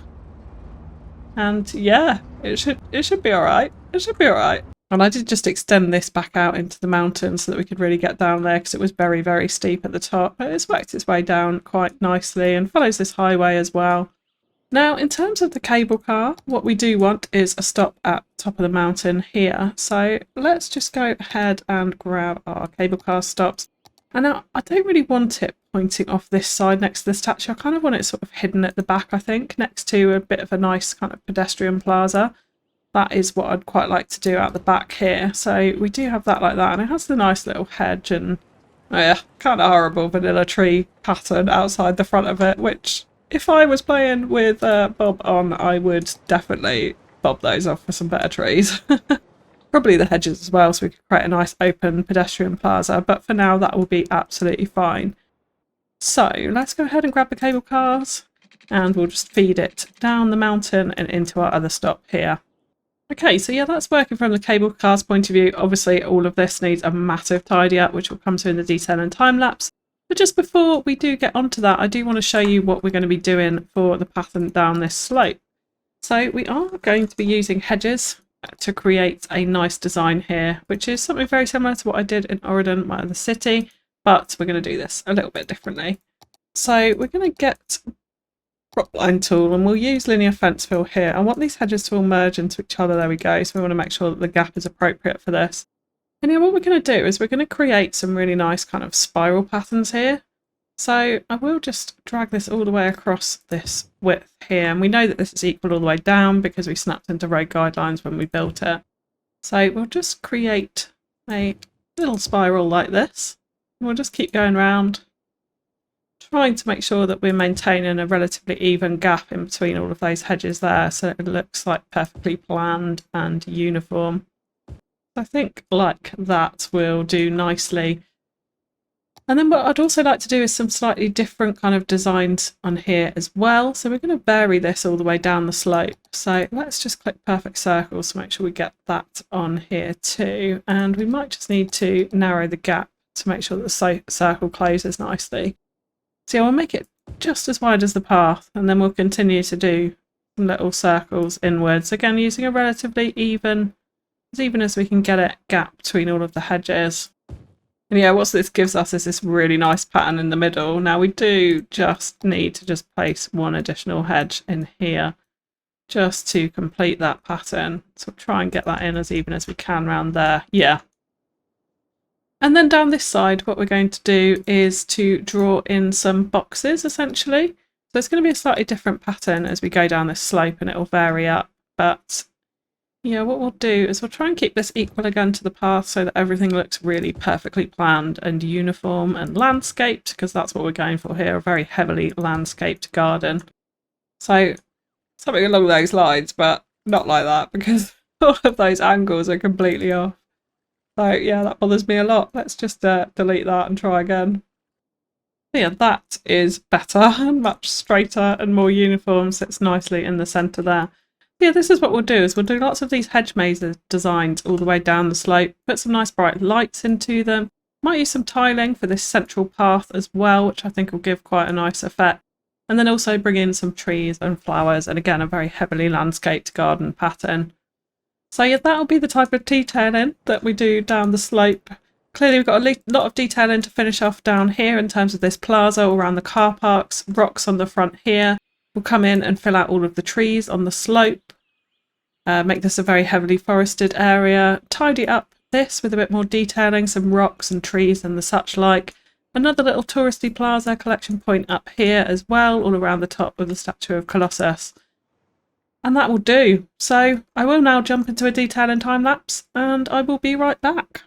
And yeah, it should be alright. It should be alright. And I did just extend this back out into the mountain so that we could really get down there because it was very, very steep at the top. But it's worked its way down quite nicely and follows this highway as well. Now, in terms of the cable car, what we do want is a stop at the top of the mountain here. So let's just go ahead and grab our cable car stops. And now I don't really want it pointing off this side next to the statue. I kind of want it sort of hidden at the back, I think, next to a bit of a nice kind of pedestrian plaza. That is what I'd quite like to do out the back here. So we do have that like that, and it has the nice little hedge and, oh yeah, kind of horrible vanilla tree pattern outside the front of it, which if I was playing with Bob on, I would definitely bob those off for some better trees. Probably the hedges as well, so we could create a nice open pedestrian plaza, but for now that will be absolutely fine. So let's go ahead and grab the cable cars and we'll just feed it down the mountain and into our other stop here. Okay, so yeah, that's working from the cable cars point of view. Obviously all of this needs a massive tidy up, which we'll come to in the detail and time lapse. But just before we do get onto that, I do want to show you what we're going to be doing for the pattern down this slope. So we are going to be using hedges to create a nice design here, which is something very similar to what I did in Oregon, my other city, but we're going to do this a little bit differently. So we're going to get Dropline tool and we'll use linear fence fill here. I want these hedges to all merge into each other. There we go. So we want to make sure that the gap is appropriate for this. And yeah, what we're going to do is we're going to create some really nice kind of spiral patterns here. So I will just drag this all the way across this width here. And we know that this is equal all the way down because we snapped into road guidelines when we built it. So we'll just create a little spiral like this. We'll just keep going around, trying to make sure that we're maintaining a relatively even gap in between all of those hedges there, so it looks like perfectly planned and uniform. I think like that will do nicely. And then what I'd also like to do is some slightly different kind of designs on here as well. So we're going to vary this all the way down the slope. So let's just click perfect circles to make sure we get that on here too. And we might just need to narrow the gap to make sure that the circle closes nicely. So yeah, we'll make it just as wide as the path, and then we'll continue to do some little circles inwards. Again, using a relatively even as we can get it, gap between all of the hedges. And yeah, what this gives us is this really nice pattern in the middle. Now we do just need to just place one additional hedge in here just to complete that pattern. So we'll try and get that in as even as we can around there. Yeah. And then down this side, what we're going to do is to draw in some boxes essentially. So it's going to be a slightly different pattern as we go down this slope and it will vary up. But yeah, what we'll do is we'll try and keep this equal again to the path so that everything looks really perfectly planned and uniform and landscaped, because that's what we're going for here, a very heavily landscaped garden. So something along those lines, but not like that because all of those angles are completely off. So yeah, that bothers me a lot. Let's just delete that and try again. So yeah, that is better and much straighter and more uniform, sits nicely in the centre there. Yeah, this is what we'll do, is we'll do lots of these hedge maze designs all the way down the slope, put some nice bright lights into them, might use some tiling for this central path as well, which I think will give quite a nice effect, and then also bring in some trees and flowers, and again a very heavily landscaped garden pattern. So yeah, that'll be the type of detailing that we do down the slope. Clearly we've got a lot of detailing to finish off down here in terms of this plaza all around the car parks, rocks on the front here. We'll come in and fill out all of the trees on the slope, make this a very heavily forested area, tidy up this with a bit more detailing, some rocks and trees and the such like. Another little touristy plaza collection point up here as well, all around the top of the statue of Colossus. And that will do. So I will now jump into a detail and time lapse, and I will be right back.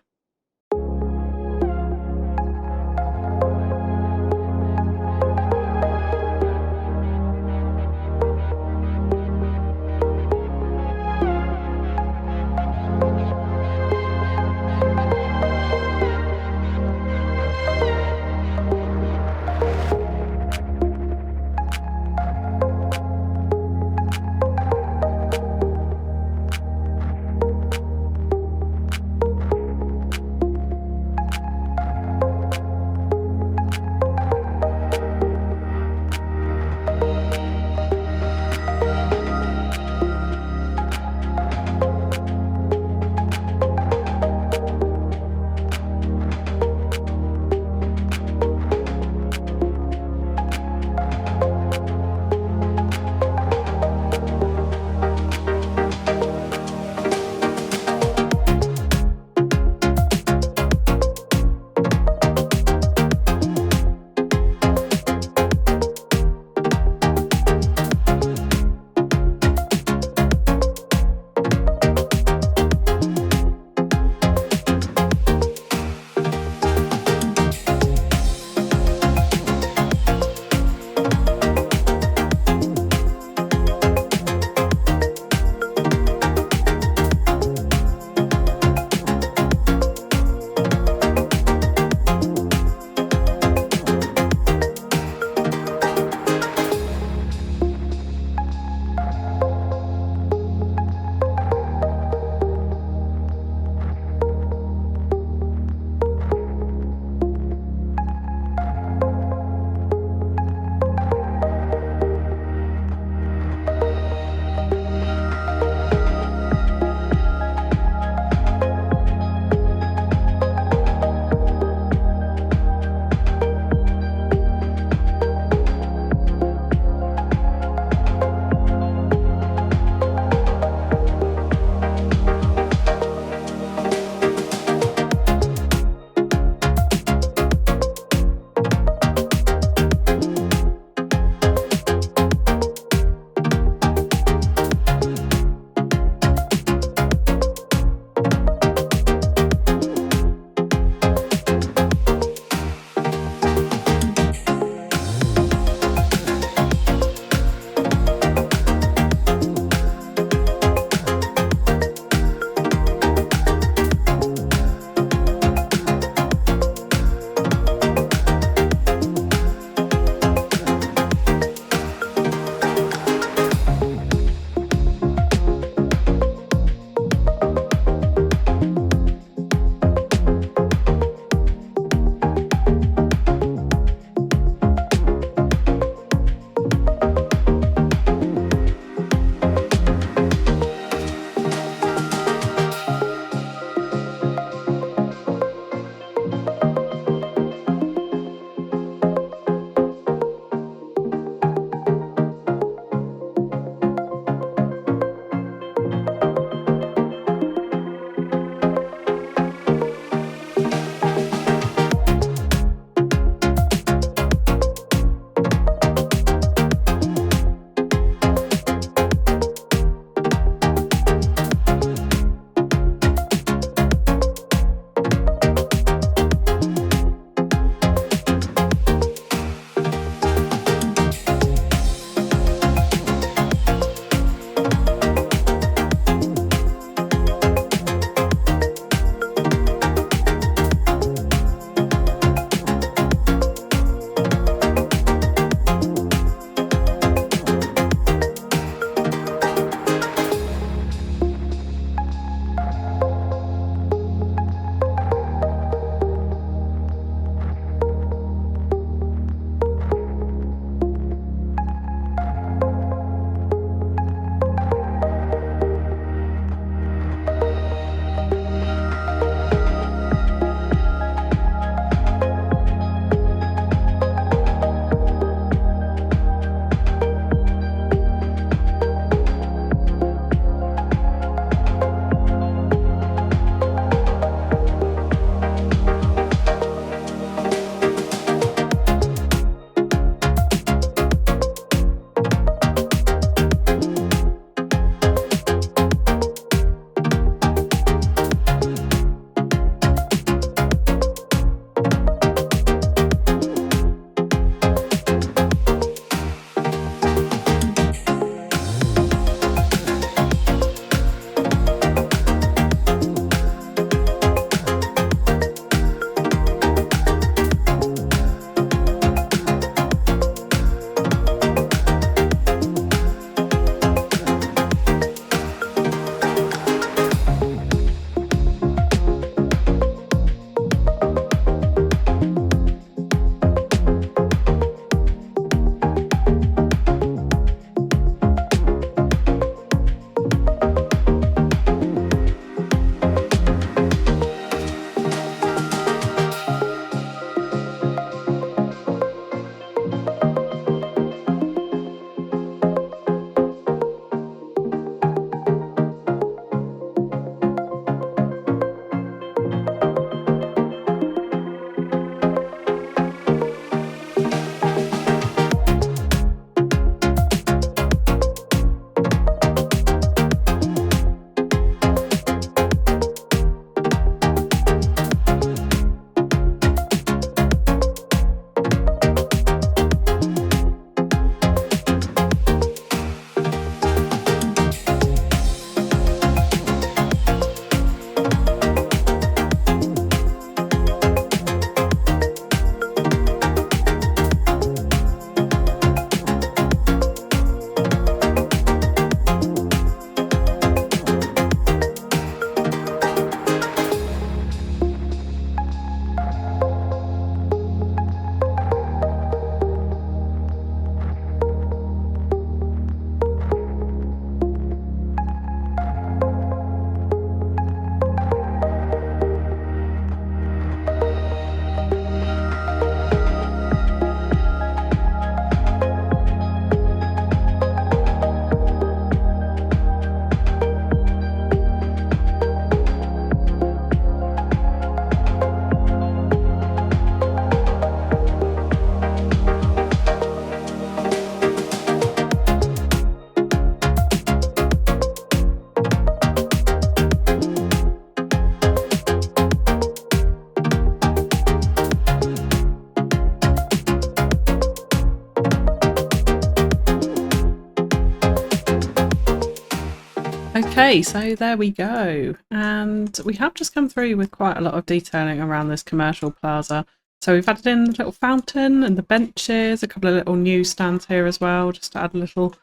Okay, so there we go. And we have just come through with quite a lot of detailing around this commercial plaza. So we've added in the little fountain and the benches, a couple of little newsstands here as well, just to add a little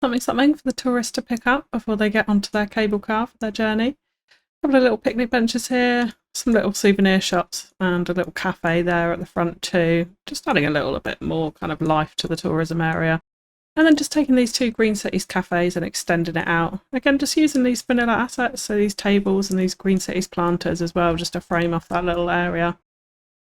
something for the tourists to pick up before they get onto their cable car for their journey. A couple of little picnic benches here, some little souvenir shops and a little cafe there at the front too. Just adding a bit more kind of life to the tourism area. And then just taking these two Green Cities cafes and extending it out. Again, just using these vanilla assets, so these tables and these Green Cities planters as well, just to frame off that little area.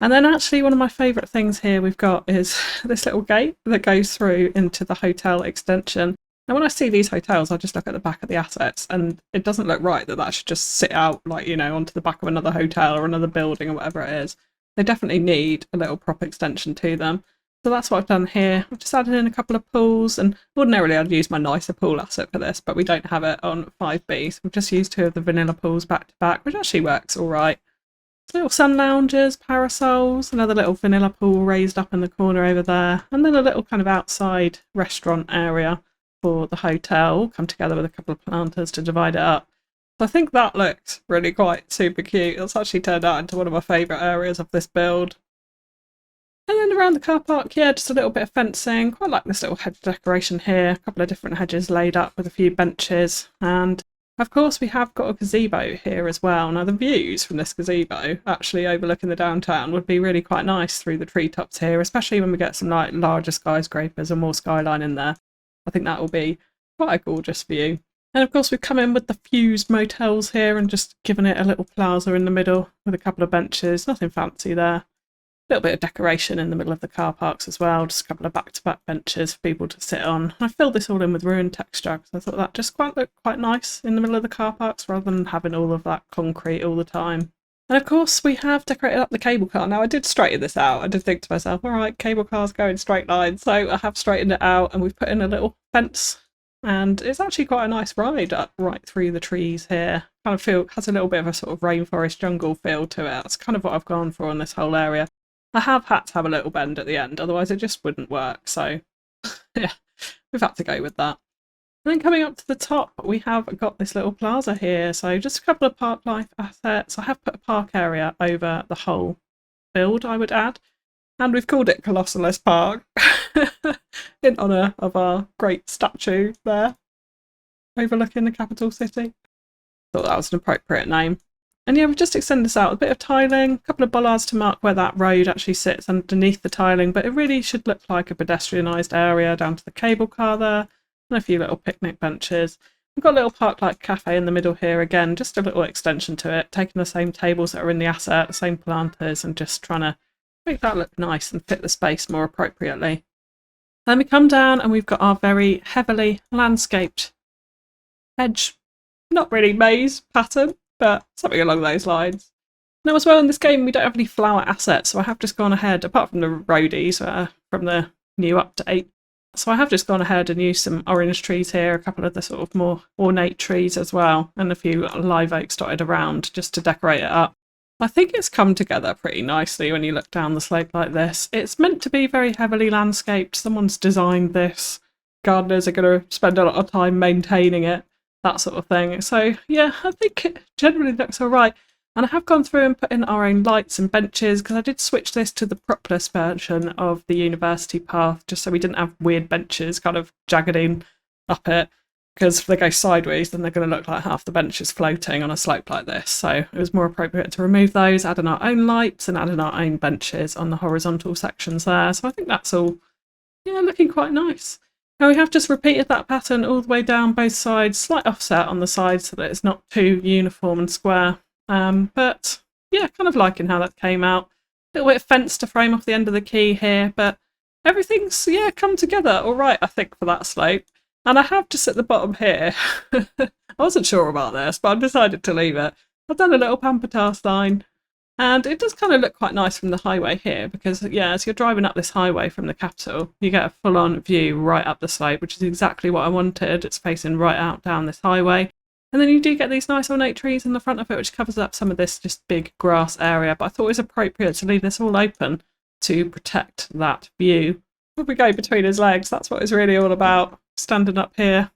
And then actually one of my favourite things here we've got is this little gate that goes through into the hotel extension. Now when I see these hotels, I just look at the back of the assets and it doesn't look right that should just sit out like, you know, onto the back of another hotel or another building or whatever it is. They definitely need a little prop extension to them. So that's what I've done here. I've just added in a couple of pools, and ordinarily I'd use my nicer pool asset for this, but we don't have it on 5B, so we've just used two of the vanilla pools back to back, which actually works all right. Little sun loungers, parasols, another little vanilla pool raised up in the corner over there, and then a little kind of outside restaurant area for the hotel, come together with a couple of planters to divide it up. So I think that looks really quite super cute. It's actually turned out into one of my favourite areas of this build. And then around the car park, yeah, just a little bit of fencing. Quite like this little hedge decoration here. A couple of different hedges laid up with a few benches. And of course we have got a gazebo here as well. Now the views from this gazebo, actually overlooking the downtown, would be really quite nice through the treetops here, especially when we get some like larger skyscrapers and more skyline in there. I think that will be quite a gorgeous view. And of course we've come in with the fused motels here and just given it a little plaza in the middle with a couple of benches. Nothing fancy there. A little bit of decoration in the middle of the car parks as well, just a couple of back-to-back benches for people to sit on. I filled this all in with ruined texture because I thought that just looked quite nice in the middle of the car parks rather than having all of that concrete all the time. And of course we have decorated up the cable car. Now I did straighten this out. I did think to myself, all right, cable cars go in straight lines. So I have straightened it out and we've put in a little fence. And it's actually quite a nice ride up right through the trees here. Kind of has a little bit of a sort of rainforest jungle feel to it. That's kind of what I've gone for in this whole area. I have had to have a little bend at the end, otherwise it just wouldn't work. So yeah, we've had to go with that. And then coming up to the top, we have got this little plaza here. So just a couple of park life assets. I have put a park area over the whole build, I would add. And we've called it Colossalus Park in honour of our great statue there, overlooking the capital city. Thought that was an appropriate name. And yeah, we've just extended this out, a bit of tiling, a couple of bollards to mark where that road actually sits underneath the tiling, but it really should look like a pedestrianised area down to the cable car there, and a few little picnic benches. We've got a little park-like cafe in the middle here again, just a little extension to it, taking the same tables that are in the asset, the same planters, and just trying to make that look nice and fit the space more appropriately. Then we come down and we've got our very heavily landscaped hedge, not really maze pattern, but something along those lines. Now as well in this game we don't have any flower assets, so I have just gone ahead, apart from the roadies from the new update, so I have just gone ahead and used some orange trees here, a couple of the sort of more ornate trees as well, and a few live oaks dotted around just to decorate it up. I think it's come together pretty nicely when you look down the slope like this. It's meant to be very heavily landscaped, someone's designed this, gardeners are going to spend a lot of time maintaining it, that sort of thing. So yeah, I think it generally looks alright. And I have gone through and put in our own lights and benches because I did switch this to the propless version of the university path just so we didn't have weird benches kind of jaggeding up it, because if they go sideways then they're going to look like half the bench is floating on a slope like this. So it was more appropriate to remove those, add in our own lights and add in our own benches on the horizontal sections there. So I think that's all, yeah, looking quite nice. Now we have just repeated that pattern all the way down both sides, slight offset on the sides so that it's not too uniform and square. But yeah, kind of liking how that came out. A little bit of fence to frame off the end of the key here, but everything's, yeah, come together all right, I think, for that slope. And I have just at the bottom here, I wasn't sure about this, but I've decided to leave it. I've done a little Pampatar sign. And it does kind of look quite nice from the highway here because, yeah, as you're driving up this highway from the capital, you get a full-on view right up the slope, which is exactly what I wanted. It's facing right out down this highway. And then you do get these nice ornate trees in the front of it, which covers up some of this just big grass area. But I thought it was appropriate to leave this all open to protect that view. If we go between his legs, that's what it's really all about, standing up here.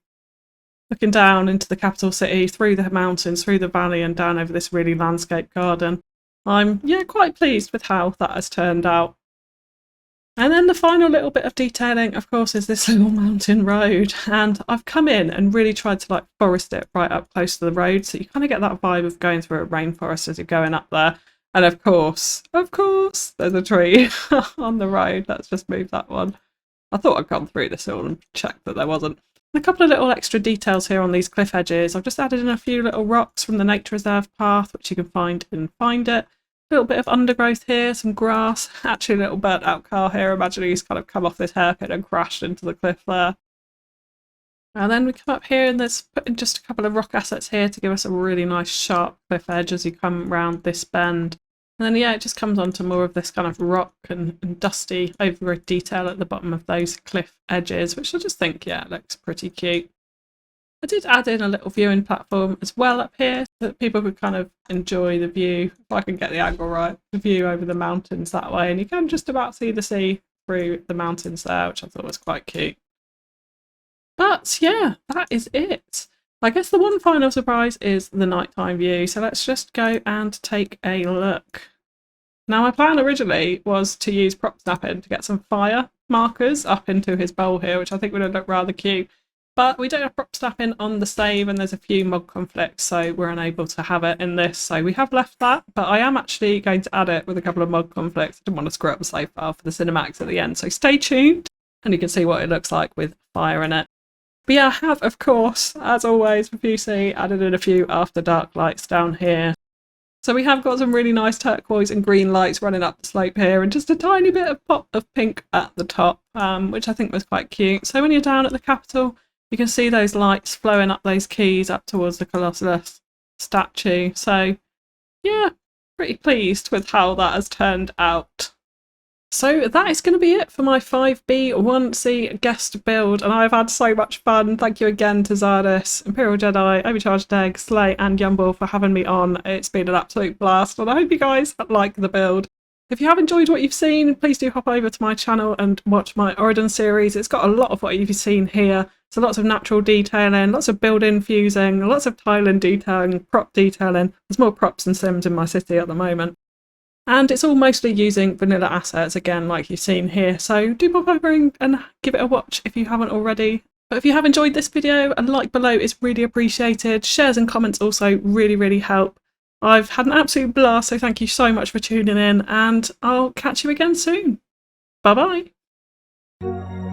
looking down into the capital city, through the mountains, through the valley, and down over this really landscaped garden. I'm, yeah, quite pleased with how that has turned out. And then the final little bit of detailing, of course, is this little mountain road. And I've come in and really tried to like forest it right up close to the road. So you kind of get that vibe of going through a rainforest as you're going up there. And of course, there's a tree on the road. Let's just move that one. I thought I'd gone through this all and checked that there wasn't. A couple of little extra details here on these cliff edges. I've just added in a few little rocks from the nature reserve path, which you can find in Find It. A little bit of undergrowth here, some grass, actually a little burnt out car here. Imagine he's kind of come off this hairpin and crashed into the cliff there. And then we come up here and there's put in just a couple of rock assets here to give us a really nice sharp cliff edge as you come around this bend. And then yeah, it just comes onto more of this kind of rock and dusty overgrowth detail at the bottom of those cliff edges, which I just think, yeah, looks pretty cute. I did add in a little viewing platform as well up here so that people could kind of enjoy the view, if I can get the angle right, the view over the mountains that way. And you can just about see the sea through the mountains there, which I thought was quite cute. But yeah, that is it. I guess the one final surprise is the nighttime view. So let's just go and take a look. Now my plan originally was to use prop snapping to get some fire markers up into his bowl here, which I think would look rather cute. But we don't have prop snapping on the save and there's a few mod conflicts, so we're unable to have it in this. So we have left that, but I am actually going to add it with a couple of mod conflicts. I didn't want to screw up the save file for the cinematics at the end. So stay tuned and you can see what it looks like with fire in it. But yeah, I have, of course, as always, with UC, added in a few after dark lights down here. So we have got some really nice turquoise and green lights running up the slope here and just a tiny bit of pop of pink at the top, which I think was quite cute. So when you're down at the Capitol, you can see those lights flowing up those keys up towards the Colossus statue. So yeah, pretty pleased with how that has turned out. So that is going to be it for my 5B1C guest build, and I've had so much fun. Thank you again to Zardis, Imperial Jedi, Overcharged Egg, Slay and Ljungberg for having me on. It's been an absolute blast and I hope you guys like the build. If you have enjoyed what you've seen, please do hop over to my channel and watch my Origin series. It's got a lot of what you've seen here. So lots of natural detailing, lots of build-in fusing, lots of tiling detailing, prop detailing. There's more props and sims in my city at the moment. And it's all mostly using vanilla assets, again, like you've seen here. So do pop over and give it a watch if you haven't already. But if you have enjoyed this video, a like below is really appreciated. Shares and comments also really, really help. I've had an absolute blast, so thank you so much for tuning in, and I'll catch you again soon. Bye bye.